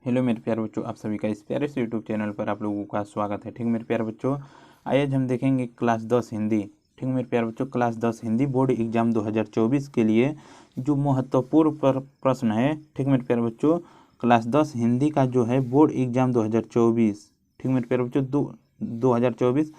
Hello मेरे प्यारे बच्चों, आप सभी का इस प्यारे से यूट्यूब चैनल पर आप लोगों का स्वागत है। ठीक मेरे प्यारे बच्चों, आज हम देखेंगे क्लास 10 हिंदी। ठीक मेरे प्यारे बच्चों, क्लास 10 हिंदी बोर्ड एग्जाम 2024 के लिए जो महत्वपूर्ण प्रश्न है। ठीक मेरे प्यारे बच्चों, क्लास 10 हिंदी का जो है बोर्ड एग्जाम 2024। ठीक मेरे प्यारे बच्चों, 2024।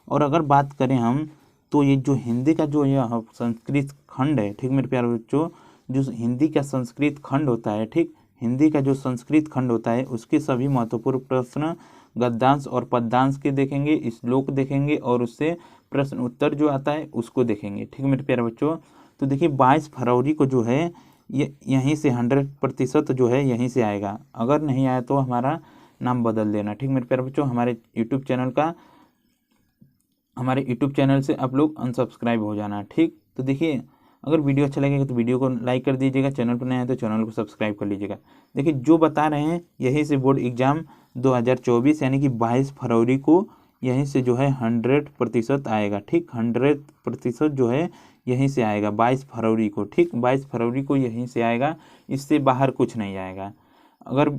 और अगर बात करें हम तो ये जो हिंदी का जो यह संस्कृत खंड है, ठीक मेरे प्यारे बच्चों, जो हिंदी का संस्कृत खंड होता है, ठीक हिंदी का जो संस्कृत खंड होता है उसके सभी महत्वपूर्ण प्रश्न गद्यांश और पद्यांश के देखेंगे, श्लोक देखेंगे और उससे प्रश्न उत्तर जो आता है उसको देखेंगे। ठीक मेरे प्यारे बच्चों, तो देखिए 22 फरवरी को जो है ये यहीं से 100% जो है यहीं से आएगा। अगर नहीं आया तो हमारा नाम बदल देना। ठीक मेरे प्यारे बच्चों, हमारे यूट्यूब चैनल से आप लोग अनसब्सक्राइब हो जाना। ठीक, तो देखिए अगर वीडियो अच्छा लगेगा तो वीडियो को लाइक कर दीजिएगा, चैनल पर नया है तो चैनल को सब्सक्राइब कर लीजिएगा। देखिए जो बता रहे हैं यहीं से बोर्ड एग्जाम 2024 यानी कि 22 फरवरी को यहीं से जो है 100% आएगा। ठीक, 100% जो है यहीं से आएगा 22 फरवरी को। ठीक, 22 फरवरी को यहीं से आएगा, इससे बाहर कुछ नहीं आएगा। अगर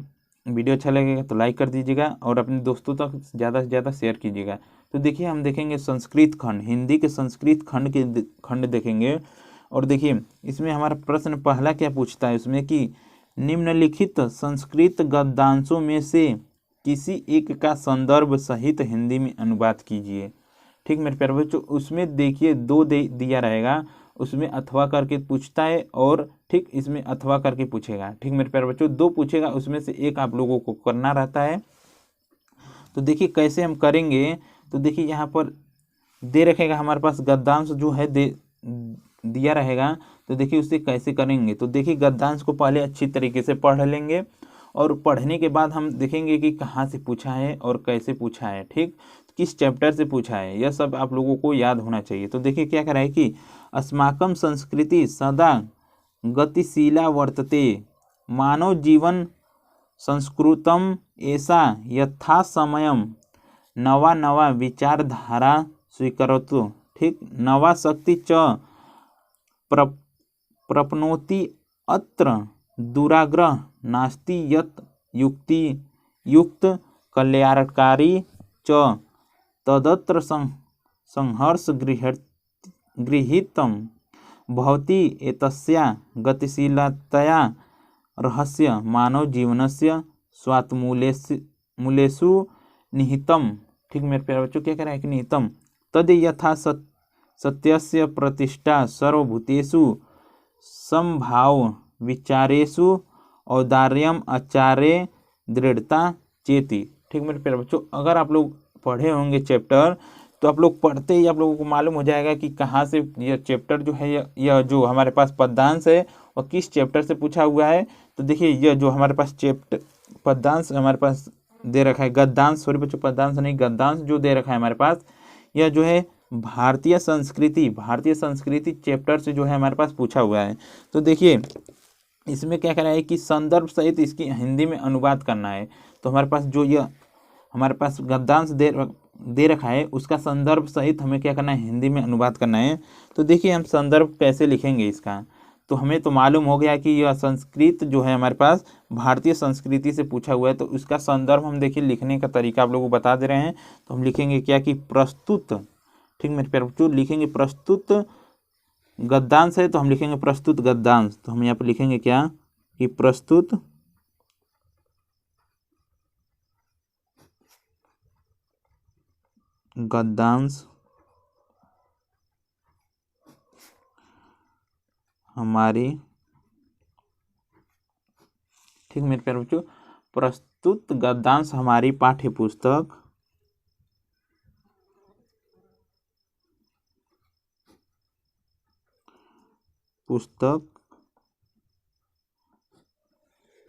वीडियो अच्छा लगेगा तो लाइक कर दीजिएगा और अपने दोस्तों तक ज़्यादा से ज़्यादा शेयर कीजिएगा। तो देखिए हम देखेंगे संस्कृत खंड, हिंदी के संस्कृत खंड देखेंगे। और देखिए इसमें हमारा प्रश्न पहला क्या पूछता है उसमें कि निम्नलिखित संस्कृत गद्यांशों में से किसी एक का संदर्भ सहित हिंदी में अनुवाद कीजिए। ठीक मेरे प्यारे बच्चों, उसमें देखिए दो दिया रहेगा, उसमें अथवा करके पूछता है और ठीक इसमें अथवा करके पूछेगा। ठीक मेरे प्यारे बच्चों, दो पूछेगा, उसमें से एक आप लोगों को करना रहता है। तो देखिए कैसे हम करेंगे, तो देखिए यहाँ पर दे रखेगा हमारे पास गद्यांश जो है दिया रहेगा। तो देखिए उससे कैसे करेंगे, तो देखिए गद्यांश को पहले अच्छी तरीके से पढ़ लेंगे और पढ़ने के बाद हम देखेंगे कि कहाँ से पूछा है और कैसे पूछा है। ठीक, किस चैप्टर से पूछा है, यह सब आप लोगों को याद होना चाहिए। तो देखिए क्या करा है कि अस्माकं संस्कृति सदा गतिशीला वर्तते, मानव जीवन संस्कृतम ऐसा यथा समयम नवा नवा विचारधारा स्वीकरोतु। ठीक, नवा शक्ति च प्रपनोति अत्र दुराग्रह नास्ति यत् युक्ति युक्त कल्याणकारी च तदत्र संहर्ष गृहीतम भवति एतस्या गतिशीलतया रहस्य मानव जीवनस्य स्वात्मूलेषु निहितम। ठीक मेरे प्यारे बच्चों, क्या कह रहा है कि निहितम तद यथा सत्यस्य प्रतिष्ठा सर्वभूतेषु समभाव विचारेषु औदार्यम आचार्य दृढ़ता चेति। ठीक मेरे प्यारे बच्चों, अगर आप लोग पढ़े होंगे चैप्टर तो आप लोग पढ़ते ही आप लोगों को मालूम हो जाएगा कि कहाँ से यह चैप्टर जो है यह जो हमारे पास पद्यांश है और किस चैप्टर से पूछा हुआ है। तो देखिए यह जो हमारे पास चैप्टर पद्यांश हमारे पास दे रखा है, गद्यांश, सॉरी बच्चों पद्यांश नहीं, गद्यांश जो दे रखा है हमारे पास, यह जो है भारतीय संस्कृति चैप्टर से जो है हमारे पास पूछा हुआ है। तो देखिए इसमें क्या करा है कि संदर्भ सहित इसकी हिंदी में अनुवाद करना है। तो हमारे पास जो यह हमारे पास गद्यांश दे रखा है उसका संदर्भ सहित हमें क्या करना है, हिंदी में अनुवाद करना है। तो देखिए हम संदर्भ कैसे लिखेंगे इसका, तो हमें तो मालूम हो गया कि यह संस्कृत जो है हमारे पास भारतीय संस्कृति से पूछा हुआ है। तो उसका संदर्भ हम देखिए लिखने का तरीका आप लोगों को बता दे रहे हैं। तो हम लिखेंगे क्या कि प्रस्तुत। ठीक मेरे प्यारे बच्चों, लिखेंगे प्रस्तुत गद्यांश है तो हम लिखेंगे प्रस्तुत गद्यांश। तो हम यहाँ पर लिखेंगे क्या कि प्रस्तुत गद्यांश हमारी, ठीक मेरे प्यारे बच्चों, प्रस्तुत गद्यांश हमारी पाठ्य पुस्तक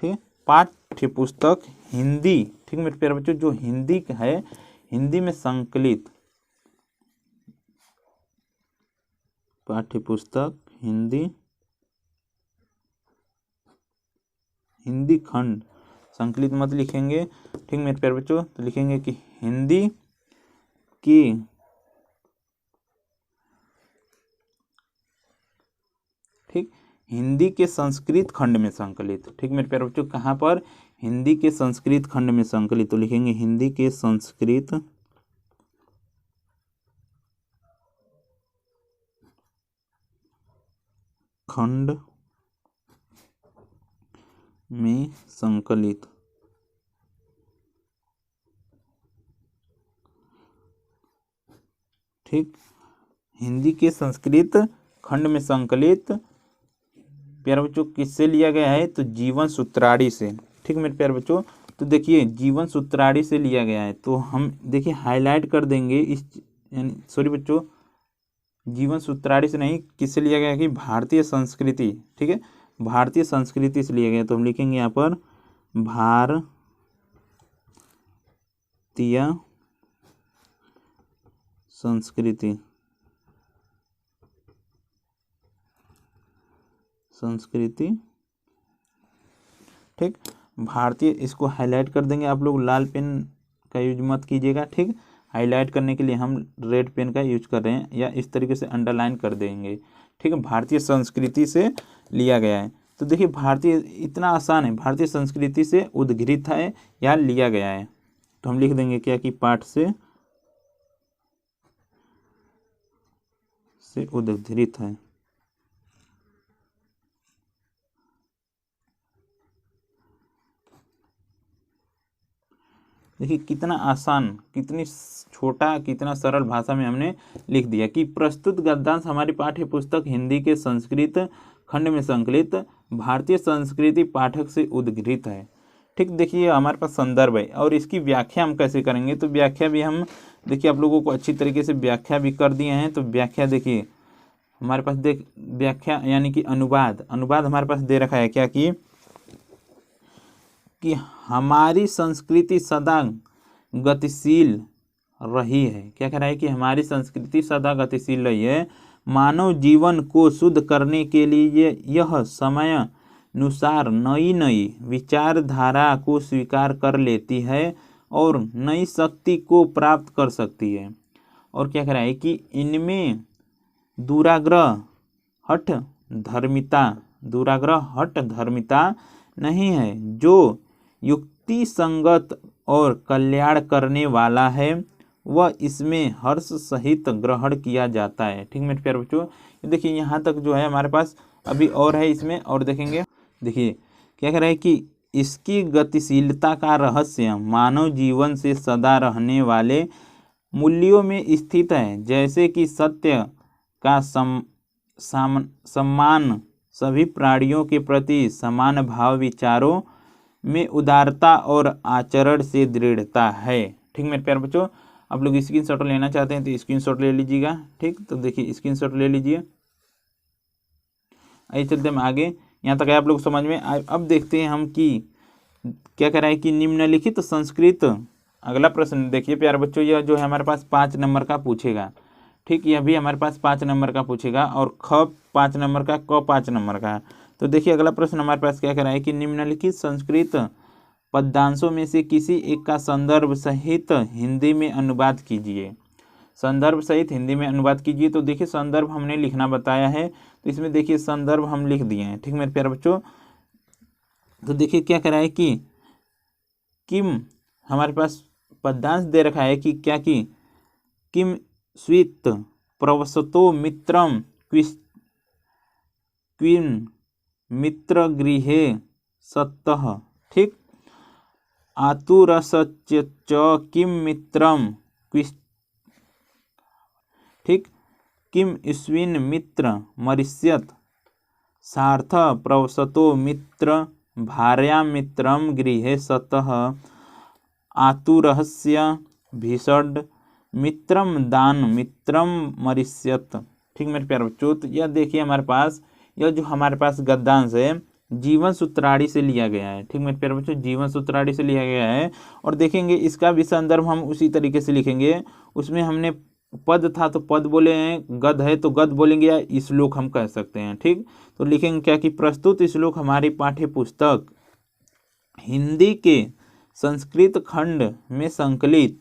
ठीक पाठ्य पुस्तक हिंदी। ठीक मेरे प्यारे बच्चों, जो हिंदी है हिंदी में संकलित पाठ्य पुस्तक हिंदी खंड, संकलित मत लिखेंगे। ठीक मेरे प्यारे बच्चों, तो लिखेंगे कि हिंदी की ठीक हिंदी के संस्कृत खंड में संकलित। ठीक मेरे प्यारे बच्चों, कहाँ पर? हिंदी के संस्कृत खंड में संकलित। तो लिखेंगे हिंदी के संस्कृत खंड में संकलित। ठीक, हिंदी के संस्कृत खंड में संकलित प्यारे बच्चों किससे लिया गया है? तो जीवन सूत्राड़ी से। ठीक मेरे प्यारे बच्चों, तो देखिए जीवन सूत्राड़ी से लिया गया है। तो हम देखिए हाईलाइट कर देंगे इस, यानी सॉरी बच्चों, जीवन सूत्राड़ी से नहीं, किससे लिया गया है कि भारतीय संस्कृति। ठीक है, भारतीय संस्कृति से लिया गया। तो हम लिखेंगे यहाँ पर भारतीय संस्कृति। ठीक, भारतीय, इसको हाईलाइट कर देंगे आप लोग, लाल पेन का यूज मत कीजिएगा। ठीक, हाईलाइट करने के लिए हम रेड पेन का यूज कर रहे हैं, या इस तरीके से अंडरलाइन कर देंगे। ठीक है, भारतीय संस्कृति से लिया गया है। तो देखिए भारतीय, इतना आसान है, भारतीय संस्कृति से उद्घृत है या लिया गया है। तो हम लिख देंगे क्या कि पाठ से उद्घृत है। देखिए कितना आसान, कितनी छोटा, कितना सरल भाषा में हमने लिख दिया कि प्रस्तुत गद्यांश हमारी पाठ्य पुस्तक हिंदी के संस्कृत खंड में संकलित भारतीय संस्कृति पाठक से उद्घृत है। ठीक, देखिए हमारे पास संदर्भ है, और इसकी व्याख्या हम कैसे करेंगे? तो व्याख्या भी हम देखिए आप लोगों को अच्छी तरीके से व्याख्या भी कर दिए हैं। तो व्याख्या देखिए हमारे पास, देख व्याख्या यानी कि अनुवाद हमारे पास दे रखा है क्या कि हमारी संस्कृति सदा गतिशील रही है। क्या कह रहा है कि हमारी संस्कृति सदा गतिशील रही है। मानव जीवन को शुद्ध करने के लिए यह समय अनुसार नई नई विचारधारा को स्वीकार कर लेती है और नई शक्ति को प्राप्त कर सकती है। और क्या कह रहा है कि इनमें दुराग्रह हठ धर्मिता नहीं है, जो युक्ति संगत और कल्याण करने वाला है, वह इसमें हर्ष सहित ग्रहण किया जाता है। ठीक मेरे प्यारे बच्चों, देखिए यहाँ तक जो है हमारे पास अभी और है इसमें, और देखेंगे। देखिए क्या कह रहा है कि इसकी गतिशीलता का रहस्य मानव जीवन से सदा रहने वाले मूल्यों में स्थित है, जैसे कि सत्य का सम्मान, सभी प्राणियों के प्रति समान भाव, विचारों में उदारता और आचरण से दृढ़ता है। ठीक मेरे प्यारे बच्चों, आप लोग स्क्रीनशॉट लेना चाहते हैं तो स्क्रीनशॉट ले लीजिएगा। ठीक, तो देखिए स्क्रीनशॉट ले लीजिए। आइए चलते हम आगे, यहाँ तक है आप लोग समझ में। अब देखते हैं हम कि क्या कह रहा है कि निम्नलिखित संस्कृत, अगला प्रश्न देखिए प्यारे बच्चों, यह जो है हमारे पास 5 नंबर का पूछेगा। ठीक, यह भी हमारे पास 5 नंबर का पूछेगा, और ख 5 नंबर का, क 5 नंबर का। तो देखिए अगला प्रश्न हमारे पास क्या कह रहा है कि निम्नलिखित संस्कृत पद्यांशों में से किसी एक का संदर्भ सहित हिंदी में अनुवाद कीजिए। संदर्भ सहित हिंदी में अनुवाद कीजिए। तो देखिए संदर्भ हमने लिखना बताया है, तो इसमें देखिए संदर्भ हम लिख दिए हैं। ठीक मेरे प्यारे बच्चों, तो देखिए क्या कह रहा है कि किम, हमारे पास पद्यांश दे रखा है कि क्या कि किम स्वीत प्रवसतो मित्रम क्वीन मित्र गृहे सत्तः। ठीक, आतुरश्च किम मित्रम क्विस्, ठीक, किम स्विन मित्र मरिष्यत सार्थ प्रवसतो मित्र भार्या मित्रम गृहे सतः आतुरस्य भीषण मित्रम दान मित्रम मरिष्यत। ठीक मेरे प्यारे बच्चों, तो यह देखिए हमारे पास, यह जो हमारे पास गद्यांश है जीवन सूत्राड़ी से लिया गया है। ठीक मेरे प्यारे बच्चों, जीवन सूत्राड़ी से लिया गया है। और देखेंगे इसका भी संदर्भ हम उसी तरीके से लिखेंगे। उसमें हमने पद था तो पद बोले हैं, गद है तो गद बोलेंगे, या श्लोक हम कह सकते हैं। ठीक, तो लिखेंगे क्या कि प्रस्तुत श्लोक हमारी पाठ्य पुस्तक हिंदी के संस्कृत खंड में संकलित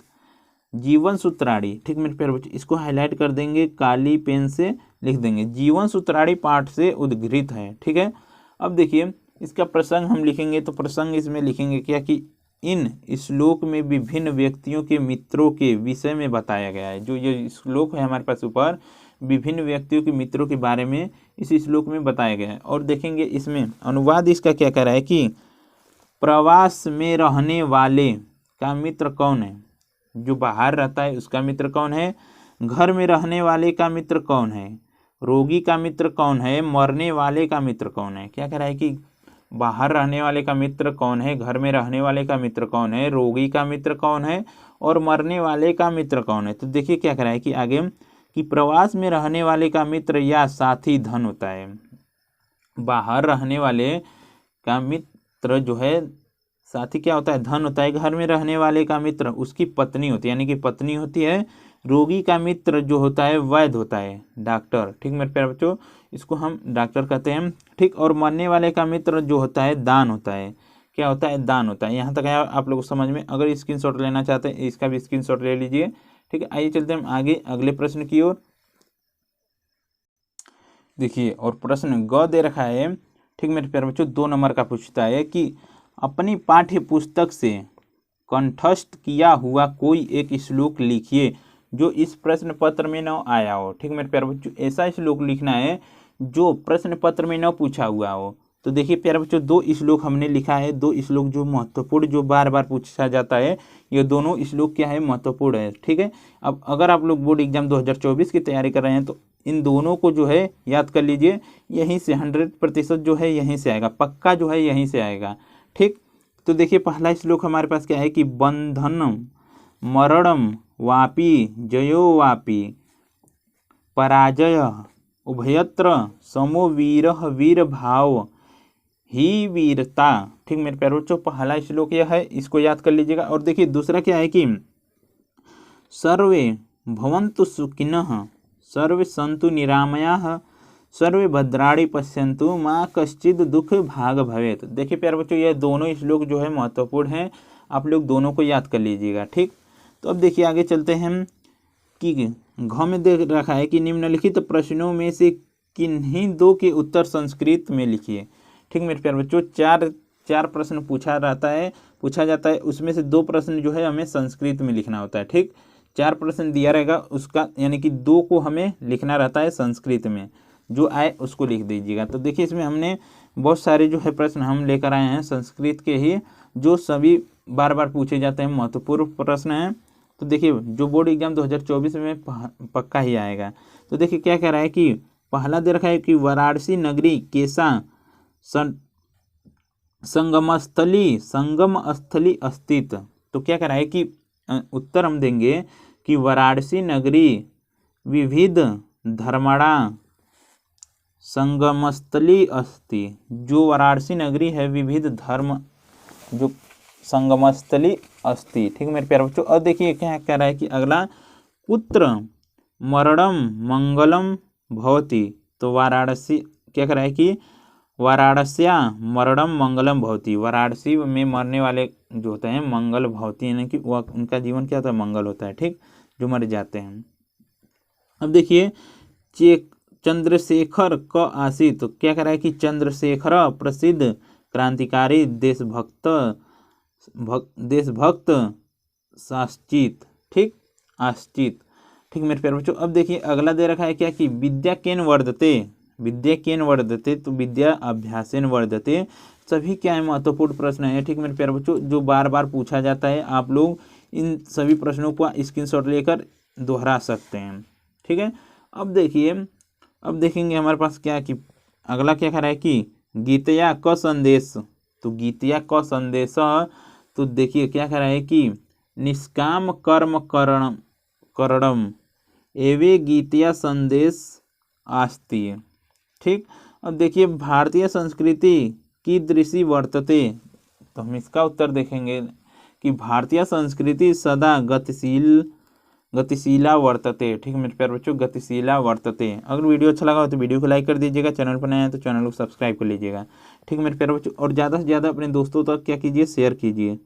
जीवन सूत्राड़ी। ठीक मेरे प्यारे बच्चों, इसको हाईलाइट कर देंगे काली पेन से, लिख देंगे। जीवन सूत्राणी पाठ से उद्घृत है। ठीक है, अब देखिए इसका प्रसंग हम लिखेंगे तो प्रसंग इसमें लिखेंगे क्या कि इन श्लोक में विभिन्न व्यक्तियों के मित्रों के विषय में बताया गया है। जो ये श्लोक है हमारे पास ऊपर, विभिन्न व्यक्तियों के मित्रों के बारे में इस श्लोक में बताया गया है। और देखेंगे इसमें अनुवाद इसका क्या कह रहा है कि प्रवास में रहने वाले का मित्र कौन है, जो बाहर रहता है उसका मित्र कौन है, घर में रहने वाले का मित्र कौन है, रोगी का मित्र कौन है, मरने वाले का मित्र कौन है। क्या कह रहा है कि बाहर रहने वाले का मित्र कौन है, घर में रहने वाले का मित्र कौन है, रोगी का मित्र कौन है और मरने वाले का मित्र कौन है। तो देखिए क्या कह रहा है कि आगे कि प्रवास में रहने वाले का मित्र या साथी धन होता है। बाहर रहने वाले का मित्र जो है साथी क्या होता है, धन होता है। घर में रहने वाले का मित्र उसकी पत्नी होती है, यानी कि पत्नी होती है। रोगी का मित्र जो होता है वैद्य होता है, डॉक्टर। ठीक मेरे प्यारे बच्चों, इसको हम डॉक्टर कहते हैं। ठीक, और मरने वाले का मित्र जो होता है दान होता है। क्या होता है, दान होता है। यहाँ तक है आप लोगों को समझ में। अगर स्क्रीनशॉट लेना चाहते हैं इसका भी स्क्रीनशॉट ले लीजिए। ठीक है, आइए चलते हैं हम आगे अगले प्रश्न की ओर। देखिए, और प्रश्न ग दे रखा है। ठीक मेरे प्यारे बच्चों, 2 नंबर का पूछता है कि अपनी पाठ्य पुस्तक से कंठस्थ किया हुआ कोई एक श्लोक लिखिए जो इस प्रश्न पत्र में न आया हो। ठीक मेरे प्यारे बच्चों, ऐसा श्लोक लिखना है जो प्रश्न पत्र में न पूछा हुआ हो। तो देखिए प्यारे बच्चों, 2 श्लोक हमने लिखा है। 2 श्लोक जो महत्वपूर्ण, जो बार बार पूछा जाता है, ये दोनों श्लोक क्या है, महत्वपूर्ण है। ठीक है, अब अगर आप लोग बोर्ड एग्जाम 2024 की तैयारी कर रहे हैं तो इन दोनों को जो है याद कर लीजिए। यहीं से 100% जो है यहीं से आएगा, पक्का जो है यहीं से आएगा। ठीक, तो देखिए पहला श्लोक हमारे पास क्या है कि बंधनम मरणम वापी जयो वापी पराजय उभयत्र समो वीर वीर भाव ही वीरता। ठीक मेरे प्यारे बच्चों, पहला श्लोक यह है, इसको याद कर लीजिएगा। और देखिए दूसरा क्या है कि सर्वे भवन्तु सुखिनः सर्वे सन्तु निरामयाः सर्वे भद्राणि पश्यन्तु माँ कश्चित् दुख भाग भवेत्। देखिए प्यारे बच्चों, ये दोनों श्लोक जो है महत्वपूर्ण हैं, आप लोग दोनों को याद कर लीजिएगा। ठीक, तो अब देखिए आगे चलते हैं हम कि घ में देख रखा है कि निम्नलिखित प्रश्नों में से किन्हीं 2 के उत्तर संस्कृत में लिखिए। ठीक मेरे प्यारे बच्चों, चार प्रश्न पूछा जाता है, उसमें से 2 प्रश्न जो है हमें संस्कृत में लिखना होता है। ठीक, 4 प्रश्न दिया रहेगा उसका, यानी कि 2 को हमें लिखना रहता है संस्कृत में, जो आए उसको लिख दीजिएगा। तो देखिए इसमें हमने बहुत सारे जो है प्रश्न हम लेकर आए हैं संस्कृत के ही, जो सभी बार बार पूछे जाते हैं, महत्वपूर्ण प्रश्न हैं। तो देखिए जो बोर्ड एग्जाम 2024 में पक्का ही आएगा। तो देखिए क्या कह रहा है कि पहला दे रखा है कि वाराणसी नगरी केसा संगम स्थली अस्तित्व। तो क्या कह रहा है कि उत्तर हम देंगे कि वाराणसी नगरी विविध धर्मणा संगमस्थली अस्ति। जो वाराणसी नगरी है विविध धर्म जो संगमस्थली अस्ति। ठीक मेरे प्यारे बच्चों, और देखिए क्या कह रहा है कि अगला पुत्र मरणम मंगलम भवति। तो वाराणसी क्या कह रहा है कि वाराणस्या मरणम मंगलम भवति। वाराणसी में मरने वाले जो होते हैं मंगल भवति, यानी कि वह उनका जीवन क्या होता है, मंगल होता है। ठीक, जो मर जाते हैं। अब देखिए चंद्रशेखर क आसित। तो क्या कह रहा है कि चंद्रशेखर प्रसिद्ध क्रांतिकारी देशभक्त साश्चित। ठीक, आश्चित। ठीक मेरे प्यारे बच्चों, अब देखिए अगला दे रखा है क्या कि विद्या केन वर्धते। तो विद्या अभ्यासेन वर्धते। सभी क्या है, महत्वपूर्ण प्रश्न है। ठीक मेरे प्यारे बच्चों, जो बार बार पूछा जाता है, आप लोग इन सभी प्रश्नों को स्क्रीनशॉट लेकर दोहरा सकते हैं। ठीक है, अब देखिए, अब देखेंगे हमारे पास क्या कि अगला क्या कह रहा है कि गीतया क संदेश। तो गीतया क संदेश, तो देखिए क्या कह रहा है कि निष्काम कर्म करणम एवे गीतया संदेश आस्ति। ठीक, अब देखिए भारतीय संस्कृति की दृष्टि वर्तते। तो हम इसका उत्तर देखेंगे कि भारतीय संस्कृति सदा गतिशीला वर्तते। ठीक मेरे प्यारे बच्चों, गतिशीला वर्तते। अगर वीडियो अच्छा लगा हो तो वीडियो को लाइक कर दीजिएगा, चैनल पर नया है तो चैनल को सब्सक्राइब कर लीजिएगा। ठीक मेरे प्यारे बच्चों, और ज़्यादा से ज़्यादा अपने दोस्तों तक क्या कीजिए, शेयर कीजिए।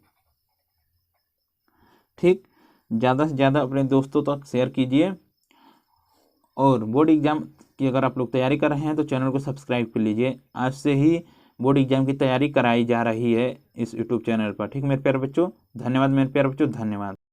ठीक, ज़्यादा से ज़्यादा अपने दोस्तों तक शेयर कीजिए। और बोर्ड एग्जाम कि अगर आप लोग तैयारी कर रहे हैं तो चैनल को सब्सक्राइब कर लीजिए। आज से ही बोर्ड एग्जाम की तैयारी कराई जा रही है इस यूट्यूब चैनल पर। ठीक मेरे प्यारे बच्चों, धन्यवाद मेरे प्यारे बच्चों, धन्यवाद।